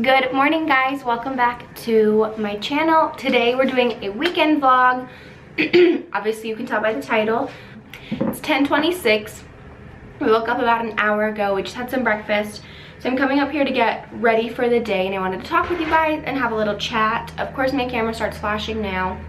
Good morning, guys. Welcome back to my channel. Today we're doing a weekend vlog. Obviously you can tell by the title. It's 10:26. We woke up about an hour ago. We just had some breakfast. So I'm coming up here to get ready for the day, and I wanted to talk with you guys and have a little chat. Of course my camera starts flashing now.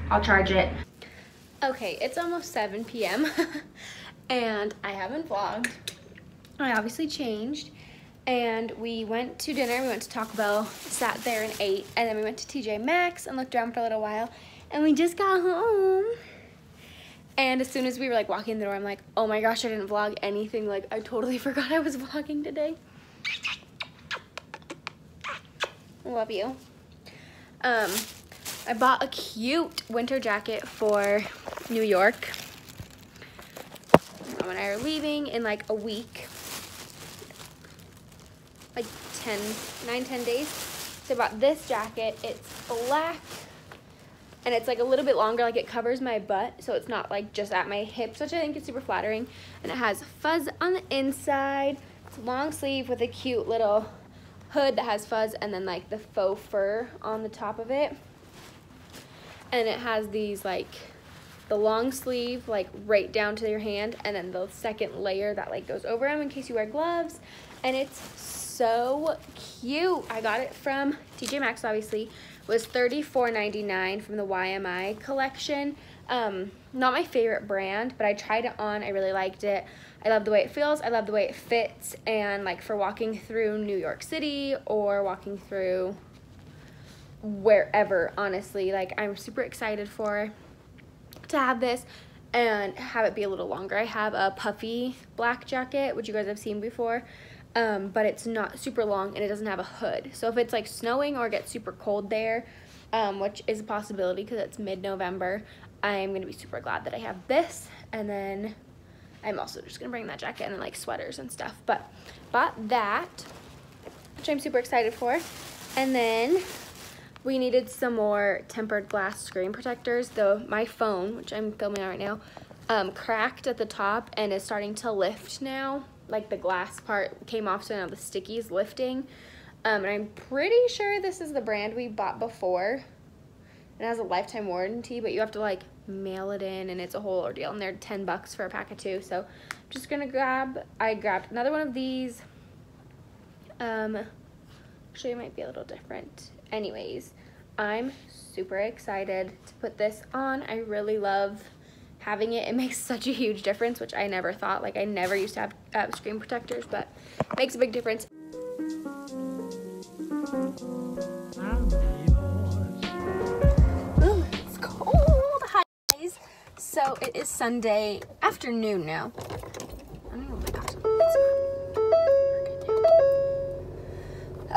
I'll charge it. Okay, it's almost 7 p.m. and I haven't vlogged. I obviously changed. And we went to dinner, we went to Taco Bell, sat there and ate, and then we went to TJ Maxx and looked around for a little while, and we just got home. And as soon as we were like walking in the door, I'm like, oh my gosh, I didn't vlog anything. Like, I totally forgot I was vlogging today. Love you. I bought a cute winter jacket for New York. Mom and I are leaving in like a week. Like 9-10 days. So I bought this jacket. It's black and it's like a little bit longer, like it covers my butt, so it's not like just at my hips, which I think is super flattering. And it has fuzz on the inside. It's long sleeve with a cute little hood that has fuzz, and then like the faux fur on the top of it. And it has these like the long sleeve like right down to your hand, and then the second layer that like goes over them in case you wear gloves. And it's so cute. I got it from TJ Maxx, obviously. It was $34.99 from the YMI collection. Not my favorite brand, but I tried it on. I really liked it. I love the way it feels. I love the way it fits. And like for walking through New York City or walking through wherever, honestly, like I'm super excited to have this and have it be a little longer. I have a puffy black jacket, which you guys have seen before. But it's not super long and it doesn't have a hood. So if it's like snowing or it gets super cold there, which is a possibility because it's mid-November, I'm going to be super glad that I have this. And then I'm also just going to bring that jacket and then like sweaters and stuff. But bought that, which I'm super excited for. And then we needed some more tempered glass screen protectors. Though my phone, which I'm filming on right now, cracked at the top and is starting to lift now. Like the glass part came off, so now the sticky's lifting. And I'm pretty sure this is the brand we bought before. It has a lifetime warranty, but you have to like mail it in, and it's a whole ordeal. And they're $10 for a pack of 2. So I'm just gonna I grabbed another one of these. Actually, it might be a little different. Anyways, I'm super excited to put this on. I really love having it. It makes such a huge difference, which I never thought. Like I never used to have screen protectors, but it makes a big difference. Ooh, it's cold. Hi guys. So it is Sunday afternoon now. Oh my gosh.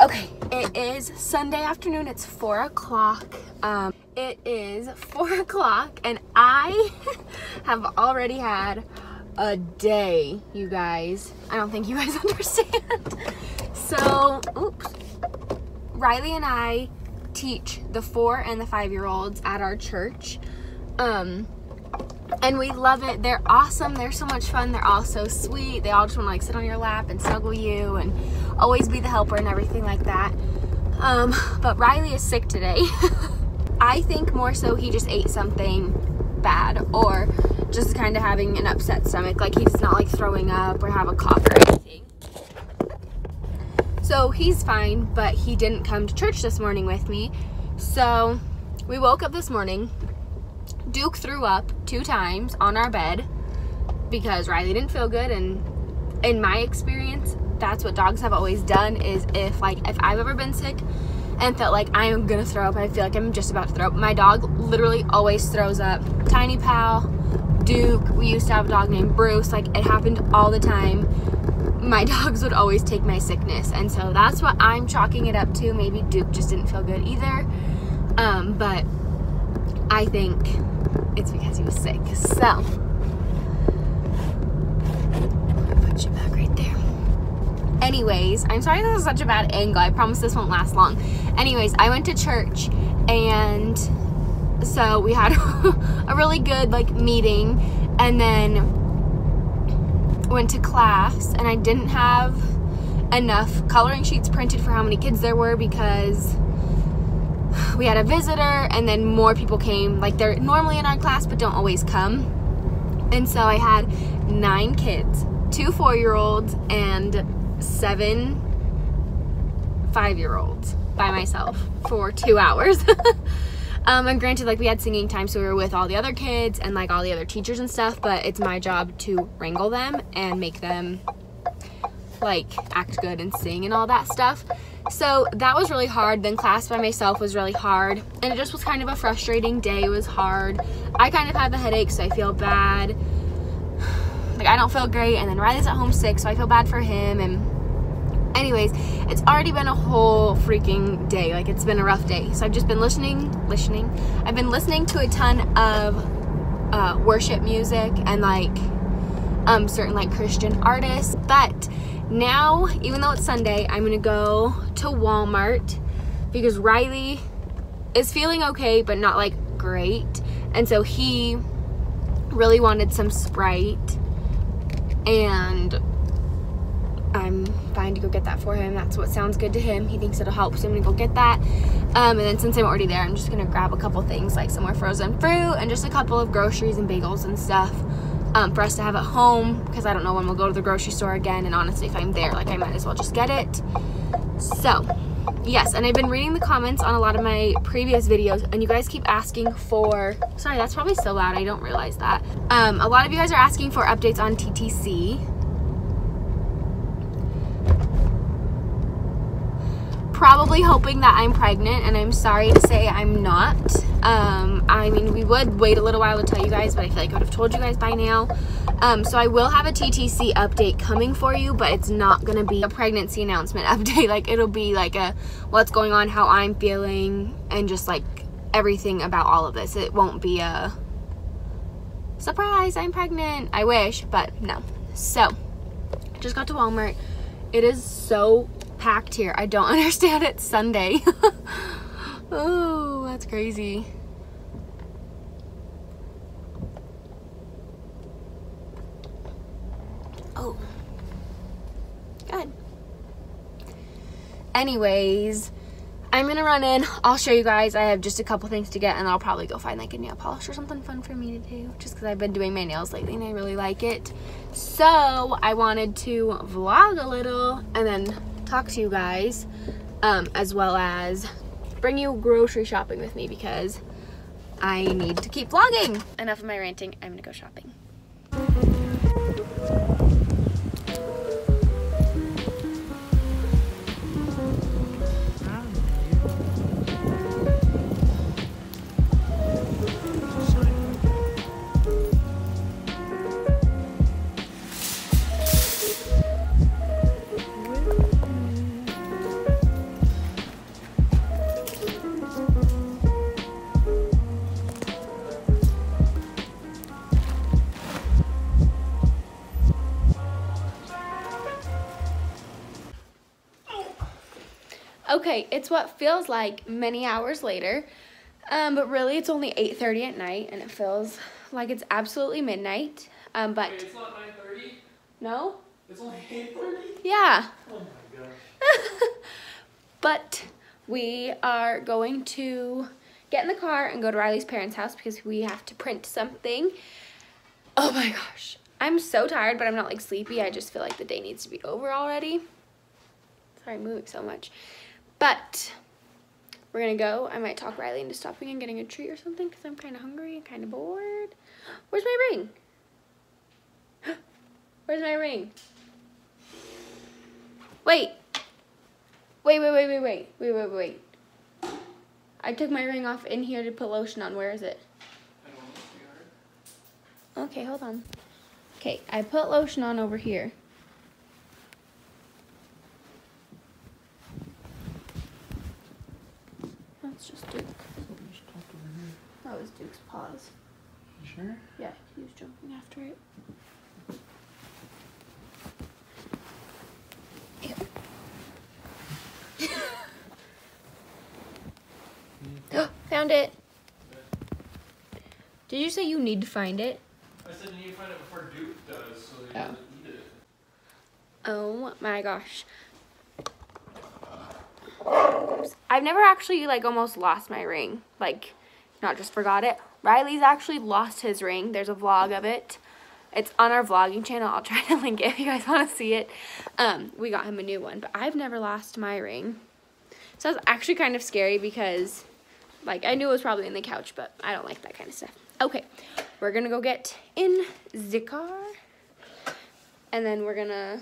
Okay, it is Sunday afternoon. It's 4 o'clock. It is 4 o'clock and I have already had a day, you guys. I don't think you guys understand. So, oops. Riley and I teach the 4 and the 5-year-olds at our church. And we love it. They're awesome. They're so much fun. They're all so sweet. They all just want to like sit on your lap and snuggle you and always be the helper and everything like that. But Riley is sick today. I think more so he just ate something bad or just kind of having an upset stomach. Like he's not like throwing up or have a cough or anything. So he's fine, but he didn't come to church this morning with me. So we woke up this morning. Duke threw up 2 times on our bed because Riley didn't feel good. And in my experience, that's what dogs have always done, is if I've ever been sick and felt like I'm gonna throw up, I feel like I'm just about to throw up, my dog literally always throws up. Tiny Pal, Duke, we used to have a dog named Bruce, like it happened all the time. My dogs would always take my sickness, and so that's what I'm chalking it up to. Maybe Duke just didn't feel good either, but I think it's because he was sick. So I'll put you back right there. Anyways, I'm sorry this is such a bad angle. I promise this won't last long. Anyways, I went to church, and so we had a really good like meeting, and then went to class, and I didn't have enough coloring sheets printed for how many kids there were, because we had a visitor and then more people came. Like, they're normally in our class but don't always come. And so I had 9 kids, 2 4-year-olds and 7 5-year-olds by myself for 2 hours. And granted, like, we had singing time, so we were with all the other kids and like all the other teachers and stuff, but it's my job to wrangle them and make them like act good and sing and all that stuff. So that was really hard. Then class by myself was really hard, and it just was kind of a frustrating day. It was hard. I kind of have a headache, so I feel bad. Like, I don't feel great, and then Riley's at home sick, so I feel bad for him. And anyways, it's already been a whole freaking day. Like, it's been a rough day. So I've just been listening. I've been listening to a ton of worship music and like certain like Christian artists. But now, even though it's Sunday, I'm gonna go to Walmart because Riley is feeling okay, but not like great. And so he really wanted some Sprite, and I'm fine to go get that for him. That's what sounds good to him. He thinks it'll help, so I'm gonna go get that. And then since I'm already there, I'm just gonna grab a couple things, like some more frozen fruit and just a couple of groceries and bagels and stuff for us to have at home, because I don't know when we'll go to the grocery store again, and honestly, if I'm there, like, I might as well just get it. So yes, and I've been reading the comments on a lot of my previous videos, and you guys keep asking for, sorry, that's probably so loud, I don't realize that. A lot of you guys are asking for updates on TTC. Probably hoping that I'm pregnant, and I'm sorry to say I'm not. I mean, we would wait a little while to tell you guys, but I feel like I would have told you guys by now. So I will have a TTC update coming for you, but it's not gonna be a pregnancy announcement update. Like, it'll be like a what's going on, how I'm feeling, and just like everything about all of this. It won't be a surprise, I'm pregnant. I wish, but no. So just got to Walmart. It is so packed here. I don't understand. It's Sunday. Oh, that's crazy. Oh, good. Anyways, I'm gonna run in. I'll show you guys. I have just a couple things to get, and I'll probably go find like a nail polish or something fun for me to do, just because I've been doing my nails lately and I really like it. So I wanted to vlog a little and then talk to you guys, as well as bring you grocery shopping with me, because I need to keep vlogging. Enough of my ranting. I'm gonna go shopping. Okay, it's what feels like many hours later, but really it's only 8:30 at night, and it feels like it's absolutely midnight. But wait, it's not 9:30? No? It's only 8:30? Yeah. Oh my gosh. But we are going to get in the car and go to Riley's parents' house because we have to print something. Oh my gosh. I'm so tired, but I'm not like sleepy. I just feel like the day needs to be over already. Sorry, I'm moving so much. But we're gonna go. I might talk Riley into stopping and getting a treat or something because I'm kind of hungry and kind of bored. Where's my ring? Where's my ring? Wait. Wait. I took my ring off in here to put lotion on. Where is it? Okay, hold on. Okay, I put lotion on over here. That's just Duke. That was Duke's paws. You sure? Yeah, he was jumping after it. Found it. Did you say you need to find it? I said you need to find it before Duke does, so he doesn't eat it. Oh my gosh. Oops. I've never actually like almost lost my ring. Like, not just forgot it. Riley's actually lost his ring. There's a vlog of it. It's on our vlogging channel. I'll try to link it if you guys want to see it. We got him a new one, but I've never lost my ring. So it's actually kind of scary because, like, I knew it was probably in the couch, but I don't like that kind of stuff. Okay, we're gonna go get in the car, and then we're gonna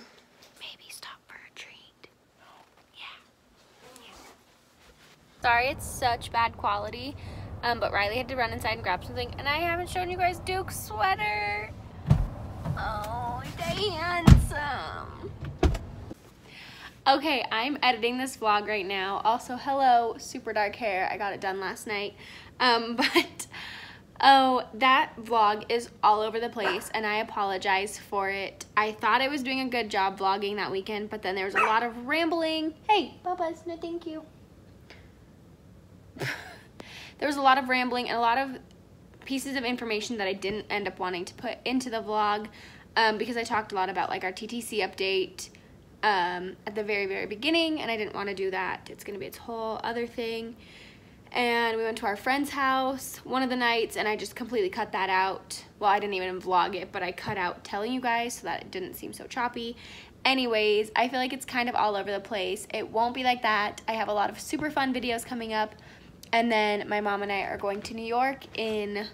maybe stop for a treat. Yeah. Sorry, it's such bad quality, but Riley had to run inside and grab something, and I haven't shown you guys Duke's sweater. Oh, handsome. Okay, I'm editing this vlog right now. Also, hello, super dark hair. I got it done last night. Oh, that vlog is all over the place, and I apologize for it. I thought I was doing a good job vlogging that weekend, but then there was a lot of rambling. Hey, Bubba's, no thank you. There was a lot of rambling and a lot of pieces of information that I didn't end up wanting to put into the vlog because I talked a lot about like our TTC update at the very beginning, and I didn't want to do that. It's going to be its whole other thing. And we went to our friend's house one of the nights, and I just completely cut that out. Well, I didn't even vlog it, but I cut out telling you guys so that it didn't seem so choppy. Anyways, I feel like it's kind of all over the place. It won't be like that. I have a lot of super fun videos coming up. And then my mom and I are going to New York in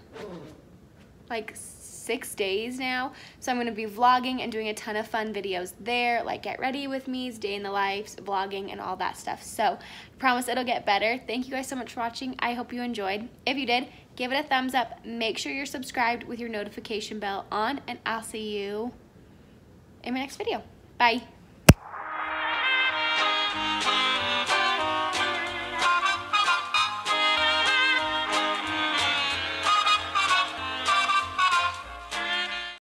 like 6 days now. So I'm going to be vlogging and doing a ton of fun videos there, like get ready with me's, day in the lives, vlogging, and all that stuff. So I promise it'll get better. Thank you guys so much for watching. I hope you enjoyed. If you did, give it a thumbs up. Make sure you're subscribed with your notification bell on, and I'll see you in my next video. Bye.